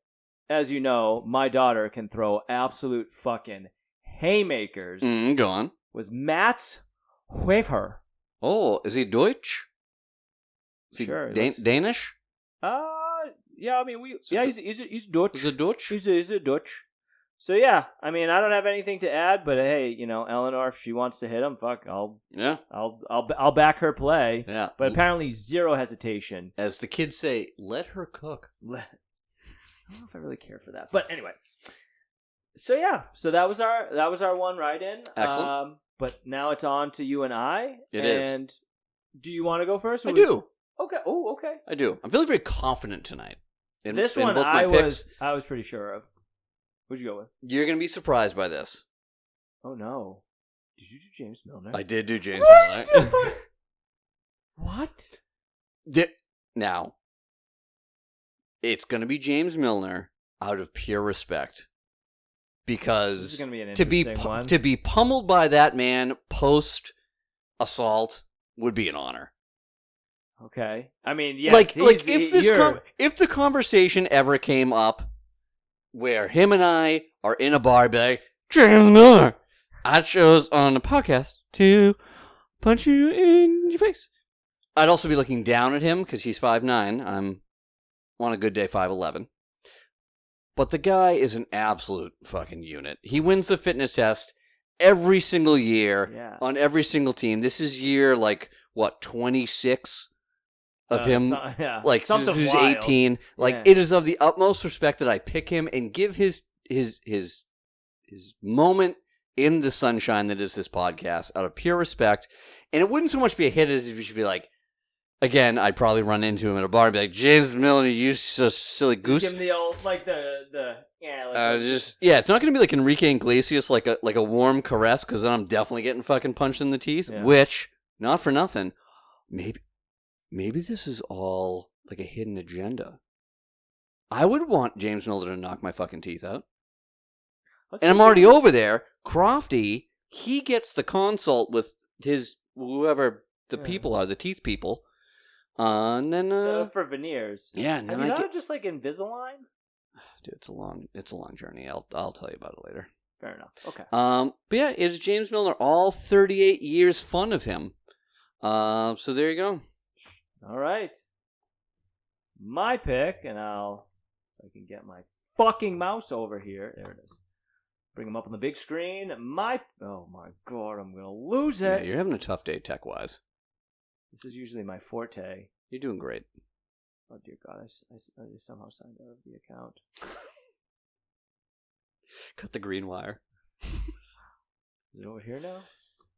as you know, my daughter can throw absolute fucking haymakers. Go on. Was Mats Hoefer. Oh, is he Deutsch? Is he sure. Danish? Yeah, I mean, he's Dutch. He's a Dutch? He's a Dutch. So yeah, I mean, I don't have anything to add, but hey, you know, Eleanor, if she wants to hit him, fuck, I'll back her play. Yeah. But apparently zero hesitation. As the kids say, let her cook. I don't know if I really care for that. But anyway. So yeah, so that was our one write-in. Excellent. But now it's on to you and I. It is. And do you want to go first? I do. Okay. Oh, okay. I do. I'm feeling very confident tonight. This one I was pretty sure of. What'd you go with? You're going to be surprised by this. Oh, no. Did you do James Milner? I did do James Milner. What? Now, it's going to be James Milner out of pure respect. Because this is going to be an interesting one. To be pummeled by that man post-assault would be an honor. Okay. I mean, yes. If the conversation ever came up where him and I are in a bar, be like, James Milner, I chose on the podcast to punch you in your face. I'd also be looking down at him because he's 5'9". I'm on a good day 5'11". But the guy is an absolute fucking unit. He wins the fitness test every single year on every single team. This is year 26 of him, something who's wild. 18. It is of the utmost respect that I pick him and give his moment in the sunshine that is this podcast out of pure respect. And it wouldn't so much be a hit as if you should be like, again, I'd probably run into him at a bar and be like, James Milner, you so silly goose. Just give him the old, it's not going to be like Enrique Iglesias, like a warm caress, because then I'm definitely getting fucking punched in the teeth, which, not for nothing, maybe this is all like a hidden agenda. I would want James Milner to knock my fucking teeth out. And I'm already over there. Crofty, he gets the consult with his, whoever the people are, the teeth people. And then for veneers. Yeah, and then have you thought of just like Invisalign? Dude, it's a long journey. I'll tell you about it later. Fair enough. Okay. But yeah, it is James Milner. All 38 years fun of him. So there you go. All right. My pick, and if I can get my fucking mouse over here. There it is. Bring them up on the big screen. Oh my God, I'm going to lose it. Yeah, you're having a tough day tech-wise. This is usually my forte. You're doing great. Oh, dear God, I somehow signed out of the account. Cut the green wire. Is it over here now?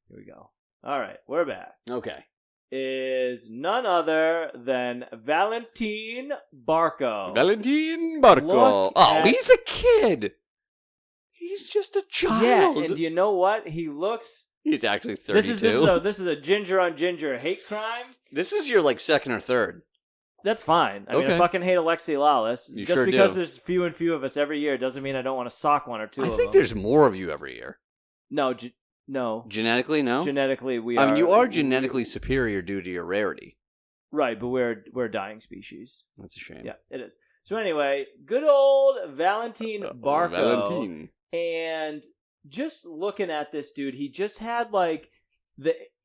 Here we go. All right, we're back. Okay. Is none other than Valentin Barco. Valentin Barco. He's a kid. He's just a child. Yeah, and do you know what? He looks... He's actually 32. This is a ginger on ginger hate crime. This is your, second or third. That's fine. I mean, I fucking hate Alexi Lawless. You just sure because do. there's few and few of us every year doesn't mean I don't want to sock one or two of them. I think there's more of you every year. No. Genetically, no? Genetically, we are... I mean, you are genetically superior due to your rarity. Right, but we're a dying species. That's a shame. Yeah, it is. So anyway, good old Valentin Barco. Valentin. And just looking at this dude, he just had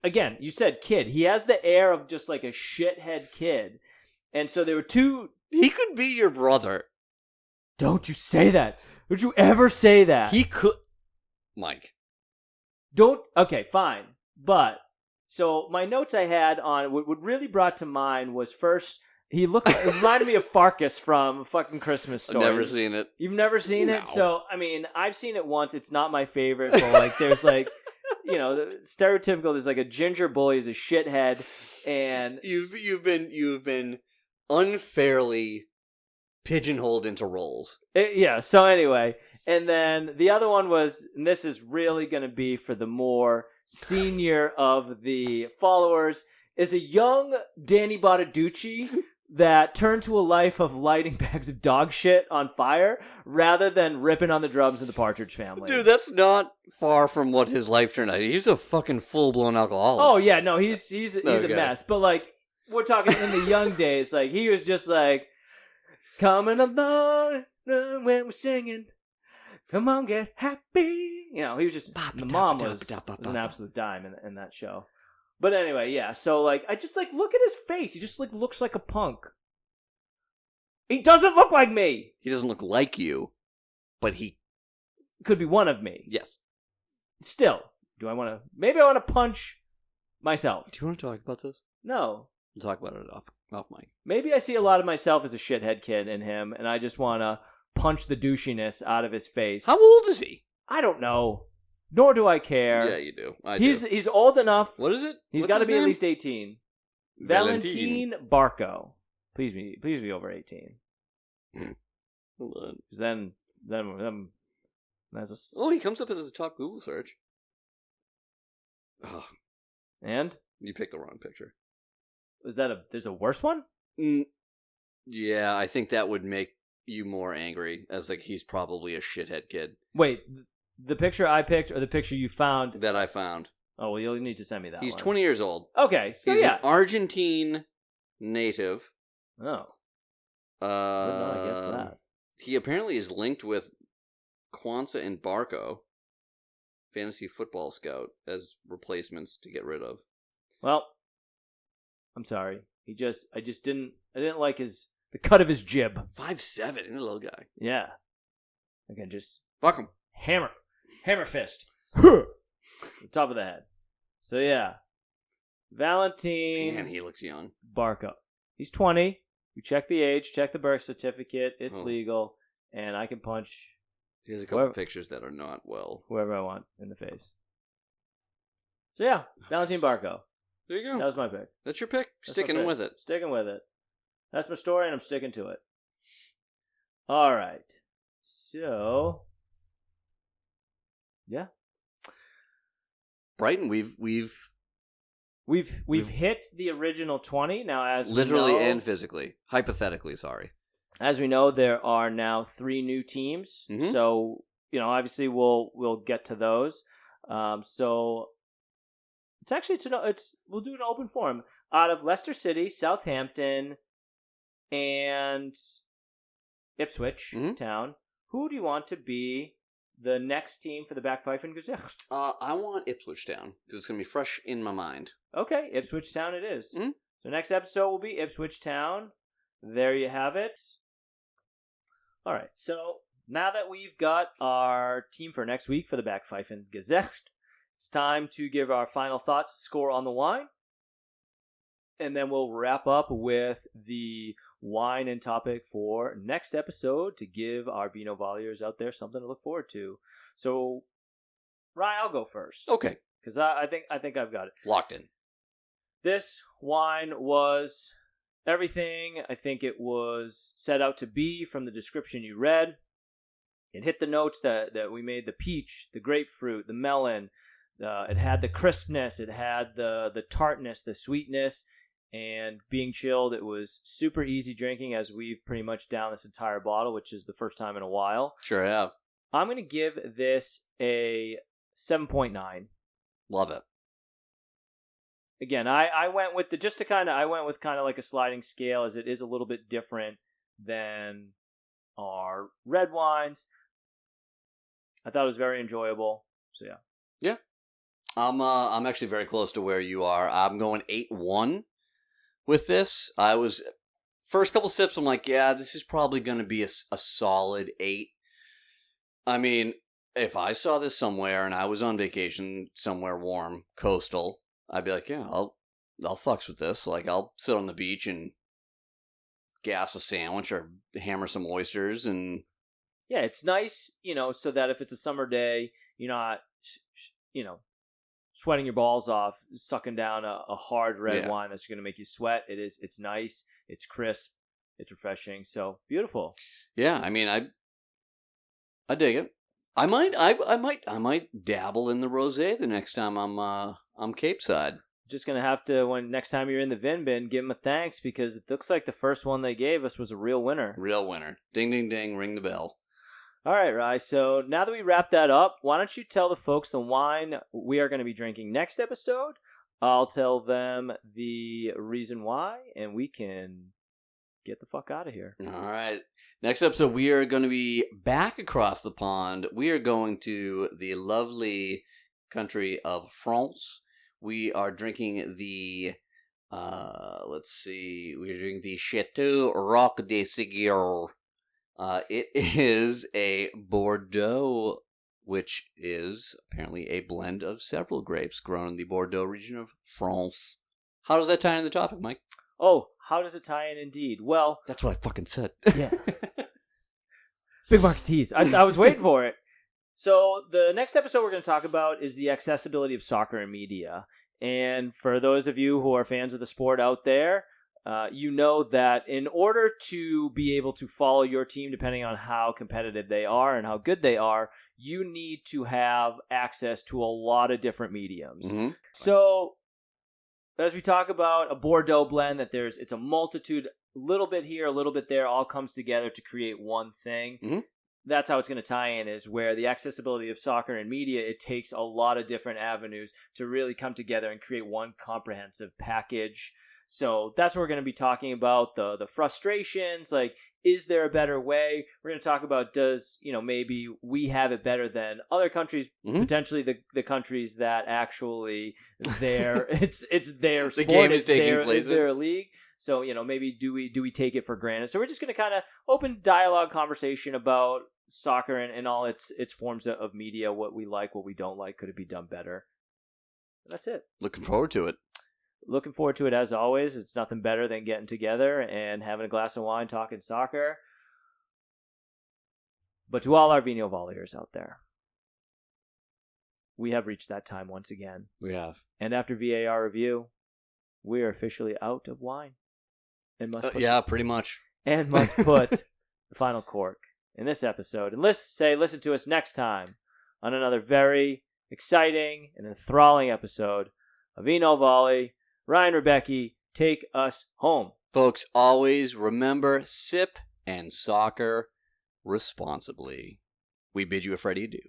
again, you said kid. He has the air of just like a shithead kid. And so there were two... He could be your brother. Don't you say that. Don't you ever say that. He could... Mike. Don't... Okay, fine. But, so my notes I had on... What really brought to mind was first... He reminded me of Farkas from fucking Christmas Story. I've never seen it. You've never seen No. it? So, I mean, I've seen it once. It's not my favorite, but there's stereotypical, there's a ginger bully, he's a shithead, and... You've been unfairly pigeonholed into roles. So anyway, and then the other one was, and this is really going to be for the more senior of the followers, is a young Danny Bottaducci that turned to a life of lighting bags of dog shit on fire rather than ripping on the drums of the Partridge Family. Dude, that's not far from what his life turned out. He's a fucking full-blown alcoholic. Oh, yeah, no, he's a mess. But, we're talking in the young days, he was just coming along when we're singing, come on, get happy. He was just, the mom was an absolute dime in that show. But anyway, yeah, so, I just, look at his face. He just, looks like a punk. He doesn't look like me! He doesn't look like you, but he... Could be one of me. Yes. Still, maybe I want to punch myself. Do you want to talk about this? No. We'll talk about it off mic. Maybe I see a lot of myself as a shithead kid in him, and I just want to punch the douchiness out of his face. How old is he? I don't know. Nor do I care. Yeah, you do. He's old enough. What is it? He's got to be at least 18. Valentin Barco. Please be over 18. Hold on. Then that's he comes up as a top Google search. Oh. And? You picked the wrong picture. There's a worse one? Yeah, I think that would make you more angry, as he's probably a shithead kid. Wait, the picture I picked or the picture you found? That I found. Oh, well, you'll need to send me that He's one. 20 years old. Okay, so he's yeah. an Argentine native. Oh. I guess that. He apparently is linked with Kwanzaa and Barco, fantasy football scout, as replacements to get rid of. Well, I'm sorry. I didn't like the cut of his jib. 5'7", a little guy. Yeah. I can just... Fuck him. Hammer fist. The top of the head. So yeah. Valentin... Man, he looks young. Barco. He's 20. We check the age, check the birth certificate. It's legal. And I can punch... He has a couple pictures that are not whoever I want in the face. So yeah, Valentin Barco. There you go. That was my pick. That's your pick. Sticking with it. Sticking with it. That's my story, and I'm sticking to it. All right. So, yeah. Brighton, we've hit the original 20 now. As literally we know, and physically, hypothetically. Sorry. As we know, there are now 3 new teams. Mm-hmm. So obviously we'll get to those. So it's actually we'll do an open forum out of Leicester City, Southampton, and Ipswich Town. Who do you want to be the next team for the Backpfeifen Gezicht? I want Ipswich Town because it's gonna be fresh in my mind. Okay, Ipswich Town it is. Mm-hmm. So next episode will be Ipswich Town. There you have it. All right, so Now that we've got our team for next week for the Backpfeifen Gesicht, it's time to give our final thoughts, score on the wine, and then we'll wrap up with the wine and topic for next episode to give our Vino Volleyers out there something to look forward to. So, Ryan, I'll go first. Okay. Because I think I've got it. Locked in. This wine was everything I think it was set out to be from the description you read. It hit the notes that we made: the peach, the grapefruit, the melon. It had the crispness. It had the tartness, the sweetness. And being chilled, it was super easy drinking, as we've pretty much downed this entire bottle, which is the first time in a while. Sure have. I'm going to give this a 7.9. Love it. Again, I went with kind of like a sliding scale, as it is a little bit different than our red wines. I thought it was very enjoyable. So yeah. Yeah. I'm actually very close to where you are. I'm going 8-1 with this. I was first couple sips, I'm like, yeah, this is probably going to be a solid 8. I mean, if I saw this somewhere and I was on vacation somewhere warm, coastal, I'd be like, yeah, I'll fucks with this. Like, I'll sit on the beach and gas a sandwich or hammer some oysters. And yeah, it's nice, so that if it's a summer day, you're not, sweating your balls off, sucking down a hard red wine that's going to make you sweat. It's nice, it's crisp, it's refreshing. So beautiful. Yeah, I mean, I dig it. I might dabble in the rosé the next time I'm Cape Side. Just gonna have to, when next time you're in the Vin Bin, give them a thanks, because it looks like the first one they gave us was a real winner. Real winner. Ding ding ding, ring the bell. All right, Rye. So now that we wrap that up, why don't you tell the folks the wine we are going to be drinking next episode? I'll tell them the reason why, and we can get the fuck out of here. All right. Next episode, we are going to be back across the pond. We are going to the lovely country of France. We are drinking the, we're drinking the Chateau Roc des Seguiers. It is a Bordeaux, which is apparently a blend of several grapes grown in the Bordeaux region of France. How does that tie into the topic, Mike? Oh, how does it tie in indeed? Well, that's what I fucking said. Yeah. Big market tease. I was waiting for it. So the next episode we're going to talk about is the accessibility of soccer and media. And for those of you who are fans of the sport out there, you know that in order to be able to follow your team, depending on how competitive they are and how good they are, you need to have access to a lot of different mediums. Mm-hmm. So as we talk about a Bordeaux blend, it's a multitude, a little bit here, a little bit there, all comes together to create one thing. Mm-hmm. That's how it's going to tie in, is where the accessibility of soccer and media, it takes a lot of different avenues to really come together and create one comprehensive package. So that's what we're going to be talking about, the frustrations, like, is there a better way? We're going to talk about, maybe we have it better than other countries, mm-hmm. potentially the countries that actually it's their sport, the game is taking place it's their league. So, maybe do we take it for granted? So we're just going to kind of open dialogue conversation about soccer and all its forms of media, what we like, what we don't like, could it be done better? That's it. Looking forward to it. Looking forward to it as always. It's nothing better than getting together and having a glass of wine, talking soccer. But to all our Vino Volleyers out there, we have reached that time once again. We have. And after VAR review, we are officially out of wine. And must pretty much. And must put the final cork in this episode. And listen to us next time on another very exciting and enthralling episode of Vino Volley. Ryan Rebecki, take us home. Folks, always remember, sip and soccer responsibly. We bid you a Freddy adieu.